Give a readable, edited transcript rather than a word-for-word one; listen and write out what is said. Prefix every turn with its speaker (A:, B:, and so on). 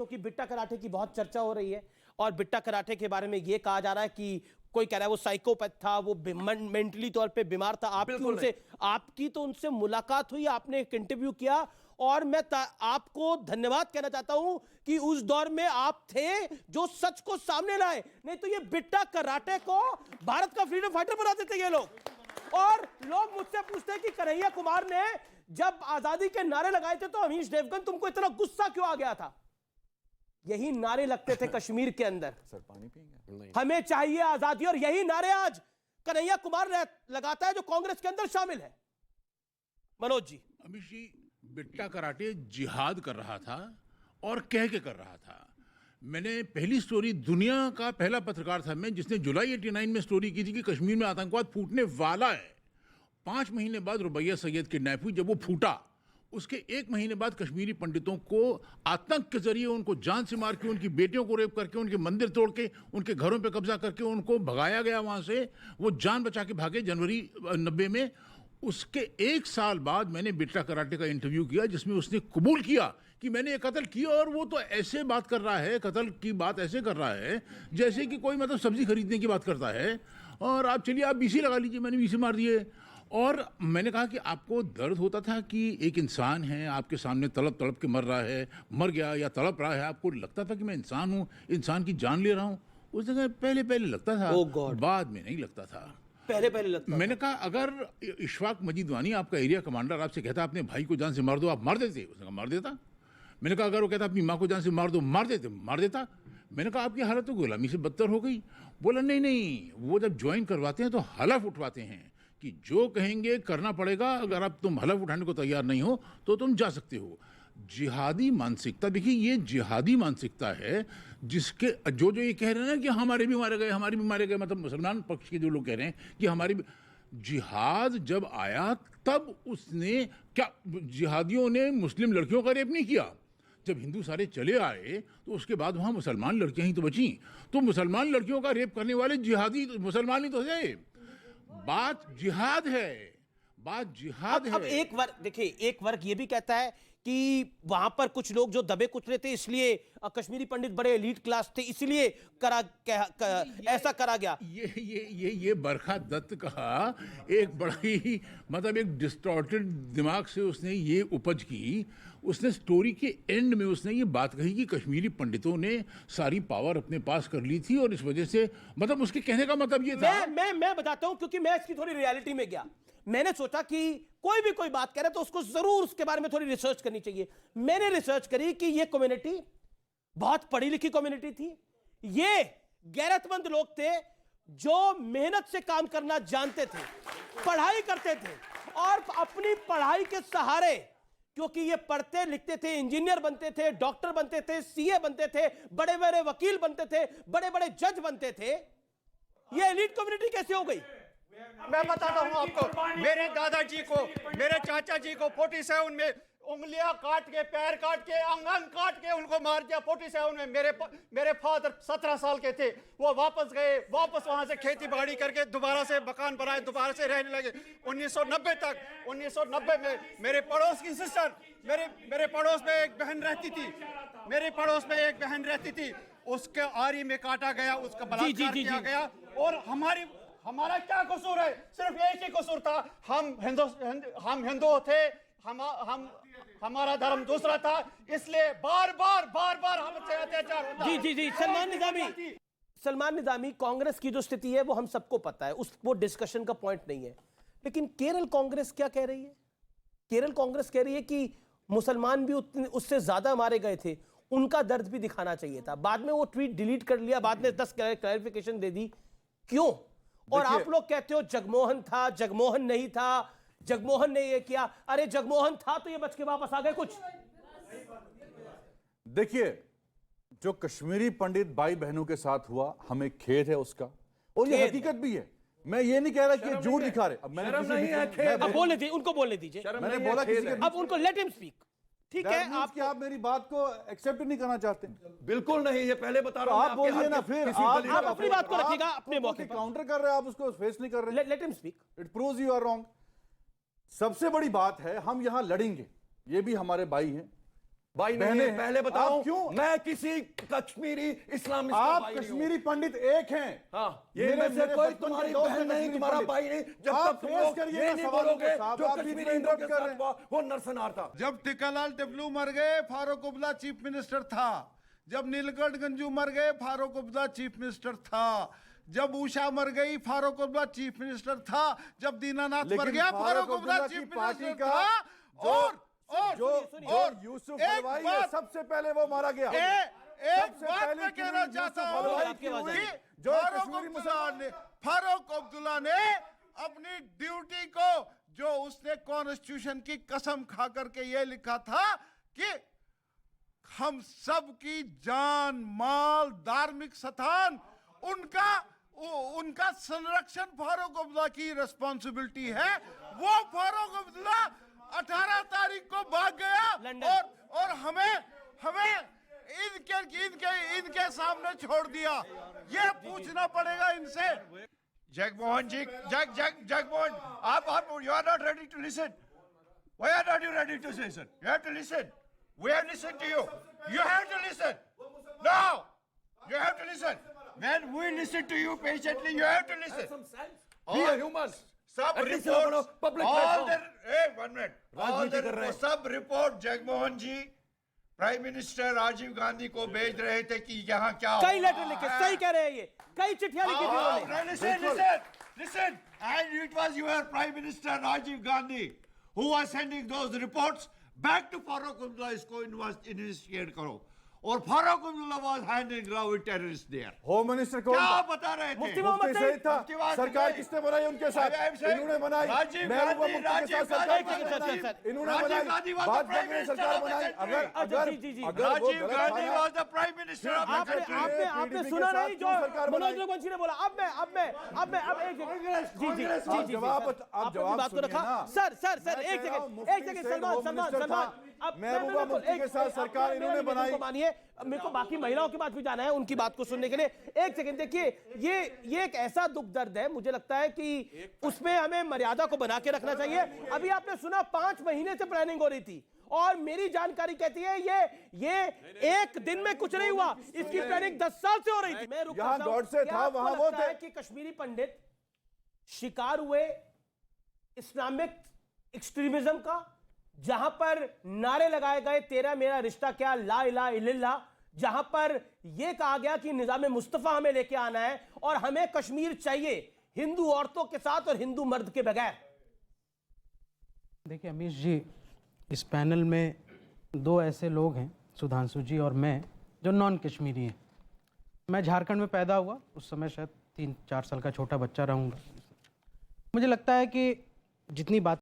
A: क्योंकि बिट्टा कराटे की बहुत चर्चा हो रही है और बिट्टा कराटे के बारे में यह कहा जा रहा है कि कोई कह रहा है वो साइकोपैथ था, वो मेंटली तौर पे बीमार था। आपकी तो उनसे मुलाकात हुई, आपने एक इंटरव्यू किया और मैं आपको धन्यवाद कहना चाहता हूं कि उस दौर में आप थे जो सच को सामने लाए। नहीं तो ये बिट्टा कराटे को भारत का फ्रीडम फाइटर बना देते ये लोग। और लोग मुझसे पूछते हैं कि कन्हैया कुमार ने जब आजादी के नारे लगाए थे तो अमीश देवगन तुमको इतना गुस्सा क्यों आ गया था? यही नारे लगते थे कश्मीर के अंदर,
B: सर पानी पिएंगे,
A: हमें चाहिए आजादी, और यही नारे आज कन्हैया कुमार लगाता है जो कांग्रेस के अंदर शामिल है। मनोज जी,
C: अमीश जी, बिट्टा कराटे जिहाद कर रहा था और कह के कर रहा था। मैंने पहली स्टोरी, दुनिया का पहला पत्रकार था मैं जिसने जुलाई 89 में स्टोरी की थी कि कश्मीर में आतंकवाद फूटने वाला है। 5 महीने बाद रुबैया सैयद किडनैप हुई। जब वो फूटा उसके 1 महीने बाद कश्मीरी पंडितों को आतंक के जरिए उनको जान से मार के, उनकी बेटियों को रेप करके, उनके मंदिर तोड़ के, उनके घरों पे कब्जा करके उनको भगाया गया वहाँ से। वो जान बचा के भागे जनवरी 90 में। उसके 1 साल बाद मैंने बिट्टा कराटे का इंटरव्यू किया जिसमें उसने कबूल किया कि मैंने ये कत्ल किया। और वो तो ऐसे बात कर रहा है, कत्ल की बात ऐसे कर रहा है जैसे कि कोई मतलब सब्जी खरीदने की बात करता है। और आप चलिए, आप बीसी लगा लीजिए, मैंने बीसी मार दिए। और मैंने कहा कि आपको दर्द होता था कि एक इंसान है आपके सामने तड़प तड़प के मर रहा है, मर गया या तड़प रहा है, आपको लगता था कि मैं इंसान हूँ, इंसान की जान ले रहा हूँ? उस जगह पहले पहले लगता था, बाद में नहीं लगता था।
A: पहले लगता
C: मैंने कहा अगर इशफाक मजीदवानी आपका एरिया कमांडर आपसे कहता अपने भाई को जान से मार दो, आप मार देते? उसने कहा मार देता। मैंने कहा अगर वो कहता अपनी माँ को जान से मार दो, मार देते? मार देता। मैंने कहा आपकी हालत तो गुलामी से बदतर हो गई। बोला नहीं नहीं, वो जब ज्वाइन करवाते हैं तो हलफ उठवाते हैं कि जो कहेंगे करना पड़ेगा, अगर आप तुम हलफ उठाने को तैयार नहीं हो तो तुम जा सकते हो। जिहादी मानसिकता, देखिए ये जिहादी मानसिकता है जिसके जो ये कह रहे हैं ना कि हमारे भी मारे गए, हमारे भी मारे गए, मतलब मुसलमान पक्ष के जो लोग कह रहे हैं कि हमारी जिहाद जब आया तब उसने क्या, जिहादियों ने मुस्लिम लड़कियों का रेप नहीं किया। जब हिंदू सारे चले आए तो उसके बाद वहाँ मुसलमान लड़कियां ही तो बची। तो मुसलमान लड़कियों का रेप करने वाले जिहादी मुसलमान ही तो है। बात जिहाद है, बात जिहाद है।
A: अब एक वर्ग देखिए, एक वर्ग ये भी कहता है कि वहां पर कुछ लोग जो दबे कुचले थे इसलिए कश्मीरी पंडित बड़े एलीट क्लास थे इसलिए ऐसा करा गया।
C: ये बरखा दत्त का एक बड़ा ही मतलब एक डिस्टॉर्टेड दिमाग से उसने ये उपज की। उसने स्टोरी के एंड में उसने ये बात कही कि कश्मीरी पंडितों ने सारी पावर अपने पास कर ली थी और इस वजह से, मतलब उसके कहने का मतलब ये था।
A: मैं बताता हूं क्योंकि मैं इसकी थोड़ी रियलिटी में गया। मैंने सोचा कि कोई बात करे तो उसको जरूर उसके बारे में थोड़ी रिसर्च करनी चाहिए। मैंने रिसर्च करी कि ये कम्युनिटी बहुत पढ़ी लिखी कम्युनिटी थी। ये गैरतमंद लोग थे जो मेहनत से काम करना जानते थे, पढ़ाई करते थे और अपनी पढ़ाई के सहारे, क्योंकि ये पढ़ते लिखते थे, इंजीनियर बनते थे, डॉक्टर बनते थे, सीए बनते थे, बड़े बड़े वकील बनते थे, बड़े बड़े जज बनते थे। ये एलीट कम्युनिटी कैसे हो गई?
D: मैं बताता हूं आपको। मेरे दादाजी को, मेरे चाचा जी को 47 में उंगलियां काट के, पैर काट के, अंग काट के उनको मार दिया। 47 में मेरे फादर 17 साल के थे, वो वापस गए, वापस वहां से खेती बाड़ी करके दोबारा से मकान बनाए, दोबारा से रहने लगे। 1990 तक, 1990 में मेरे पड़ोस की सिस्टर, मेरे पड़ोस में एक बहन रहती थी, मेरे पड़ोस में एक बहन रहती थी, उसके आरी में काटा गया, उसका बलात्कार किया गया। और हमारा क्या कसूर है? सिर्फ एक ही कसूर था, हम हिंदू थे, हमारा धर्म दूसरा था, इसलिए बार बार हमसे अत्याचार होता।
A: जी सलमान निजामी, कांग्रेस की जो स्थिति है वो हम सबको पता है, वो डिस्कशन का पॉइंट नहीं है। लेकिन केरल कांग्रेस क्या कह रही है? केरल कांग्रेस कह रही है कि मुसलमान भी उससे ज्यादा मारे गए थे, उनका दर्द भी दिखाना चाहिए था। बाद में वो ट्वीट डिलीट कर लिया, बाद में 10 क्लैरिफिकेशन दे दी। क्यों? और आप लोग कहते हो जगमोहन था, जगमोहन नहीं था, जगमोहन ने ये किया। अरे जगमोहन था तो ये बच के वापस आ गए कुछ।
B: देखिए, जो कश्मीरी पंडित भाई बहनों के साथ हुआ, हमें खेद है उसका, और ये हकीकत भी है। मैं ये नहीं कह रहा कि झूठ दिखा रहे। अब मैंने
A: बोलने दीजिए, उनको बोलने दीजिए।
B: मैंने बोला किसी के,
A: अब उनको लेट हिम स्पीक। ठीक है,
B: आप मेरी बात को एक्सेप्ट नहीं करना चाहते?
E: बिल्कुल नहीं, ये पहले बता रहा हूं।
B: आप बोलिए ना, फिर
A: आप अपनी बात को रखिएगा अपने मौके पर।
B: काउंटर कर रहे हैं आप, उसको फेस नहीं कर रहे।
A: Let him speak.
B: It proves you are wrong. सबसे बड़ी बात है, हम यहां लड़ेंगे, ये भी हमारे भाई हैं,
E: भाई
B: बहनें
E: नहीं,
B: हैं।
E: पहले बताओ
B: आप क्यों
E: मैं किसी कश्मीरी इस्लामिस्ट का
B: आप
E: भाई नहीं हूं।
B: कश्मीरी पंडित एक हैं।
E: हाँ, ये
B: मेरे-
E: में से
B: मेरे
E: कोई
B: बचपन के
E: तुम्हारी
B: दोस्त
E: बहन
B: हैं
E: नहीं,
B: कश्मीरी
E: तुम्हारा
B: पंडित।
E: भाई नहीं। जब
B: आप
E: तक तुम
B: फेस
E: लोग
B: करिए
E: ये
B: ना
E: नहीं
B: सवालों को
E: बोलोगे
B: साहब,
E: जो
B: आप बीच में
E: कश्मीरी हिंदुओं के
B: interrupt कर रहे
E: साथ हुआ वो नरसंहार था।
F: जब टिकालाल टिपलू मर गए फारूक अब्दुल्ला चीफ मिनिस्टर था। जब नीलकंठ गंजू मर गए फारूक अब्दुल्ला चीफ मिनिस्टर था। जब उषा मर गई फारूक अब्दुल्ला चीफ मिनिस्टर था। जब दीनानाथ मर
B: लेकिन
F: गया
B: फारूक
F: फारूक अब्दुल्ला
B: अब्दुल्ला
F: चीफ
B: की पार्टी
F: मिनिस्टर
B: का
F: था। और
B: जो
F: और
B: यूसुफ
F: एक
B: हलवाई है,
F: बात-
B: सबसे पहले वो मारा गया।
F: एक
B: सबसे
F: बात
B: पहले
F: मैं कहना
B: यूसुफ
F: चाहता
B: हलवाई
F: हूँ
B: की हुई,
F: कि
B: जो
F: फारूक
B: कश्मीरी
F: अब्दुल्ला ने अपनी ड्यूटी को जो उसने कॉन्स्टिट्यूशन की कसम खा करके ये लिखा था कि हम सब की जान माल धार्मिक स्थान उनका संरक्षण फारूक अब्दुल्ला की रिस्पॉन्सिबिलिटी है। वो फारूक अब्दुल्ला 18 तारीख को भाग गया और हमें इनके सामने छोड़ दिया। ये पूछना पड़ेगा इनसे।
D: जगमोहन जी, जगमोहन, आप you are not ready to listen. Why are not you ready to listen? You have to listen. We have listened to you. You have to listen. No, you have to listen. When we listen to you patiently, you have to listen.
E: We are humans.
D: Sub
E: At least
D: reports,
E: अपना public
D: all
E: platform.
D: the, hey, 1 minute. All
E: राजनीति कर रहे
D: the
E: हैं।
D: सब report Jagmohan जी prime minister Rajiv Gandhi को भेज रहे थे कि यहाँ क्या
A: कई
D: हो
A: लेटर
D: रहा
A: लिखे,
D: है।
A: सही कह रहे हैं ये, कई चिट्ठियां लिखी थी उन्होंने।
D: Listen. And it was your Prime Minister Rajiv Gandhi who was sending those reports back to Farooq Abdullah. इसको investigate करो। और Farooq Abdullah was hand in glove with terrorists there.
B: Home minister को
D: क्या बता रहे थे?
A: मुफ्ती मोहम्मद
B: मुफ्ती सईद था।
D: मुफ्ती मोहम्मद
B: सरकार
D: सईद।
B: किसने बनाई उनके साथ?
D: I am saying,
B: इन्होंने बनाई।
D: राजीव
B: महबूबा
D: गांधी,
B: मुफ्ती के साथ
D: राजीव
B: सरकार
D: गांधी,
B: किसने बनाई?
A: सर,
B: इन्होंने
D: राजीव
B: बनाई।
D: गांधी was the
B: बाद
D: Prime
B: में
D: Minister
B: सरकार
D: of the
B: बनाई।
D: country.
B: अगर
A: जी।
B: अगर वो
D: राजीव
B: गलत
D: गांधी
B: था,
D: was the Prime Minister of the
A: आपने
D: country.
A: आपने आपने
B: PDP
A: सुना
B: के साथ
A: नहीं जो
B: क्यों सरकार
A: मनोज
B: बनाई?
A: रघुवंशी ने बोला। अब एक जी
B: आप जवाब
A: आपने
B: जवाब
A: बात को
B: सुनिए
A: रखा।
B: ना।
A: सर
B: मैं
A: एक
B: कह रहा हूं,
A: सेकंड
B: मुफ्ती सईद होम मिनिस्टर था। महबूबा मुफ्ती के साथ सरकार इन्होंने बनाई।
A: मानिए, मेरे को बाकी महिलाओं की बात भी जाना है, उनकी बात को सुनने के लिए। एक सेकंड देखिए, ये एक ऐसा दुख दर्द है, मुझे लगता है कि उसमें हमें मर्यादा को बना के रखना चाहिए। अभी आपने सुना 5 महीने से प्लानिंग हो रही थी और मेरी जानकारी कहती है ये एक दिन में कुछ नहीं हुआ, इसकी प्लानिंग 10 साल से हो रही थी। मैं रुक
B: यहाँ
A: करता हूं।
B: गॉडसे
A: क्या
B: था,
A: आपको
B: वहाँ वो
A: लगता है
B: थे।
A: कि कश्मीरी पंडित शिकार हुए इस्लामिक एक्सट्रीमिज्म का, जहां पर नारे लगाए गए तेरा मेरा रिश्ता क्या, ला इलाहा इल्लल्लाह, जहां पर यह कहा गया कि निजाम मुस्तफा हमें लेके आना है और हमें कश्मीर चाहिए हिंदू औरतों के साथ और हिंदू मर्द के बगैर।
G: देखिए अमीश जी, इस पैनल में 2 ऐसे लोग हैं, सुधांशु जी और मैं, जो नॉन कश्मीरी हैं। मैं झारखंड में पैदा हुआ, उस समय शायद 3-4 साल का छोटा बच्चा रहूँगा। मुझे लगता है कि जितनी बात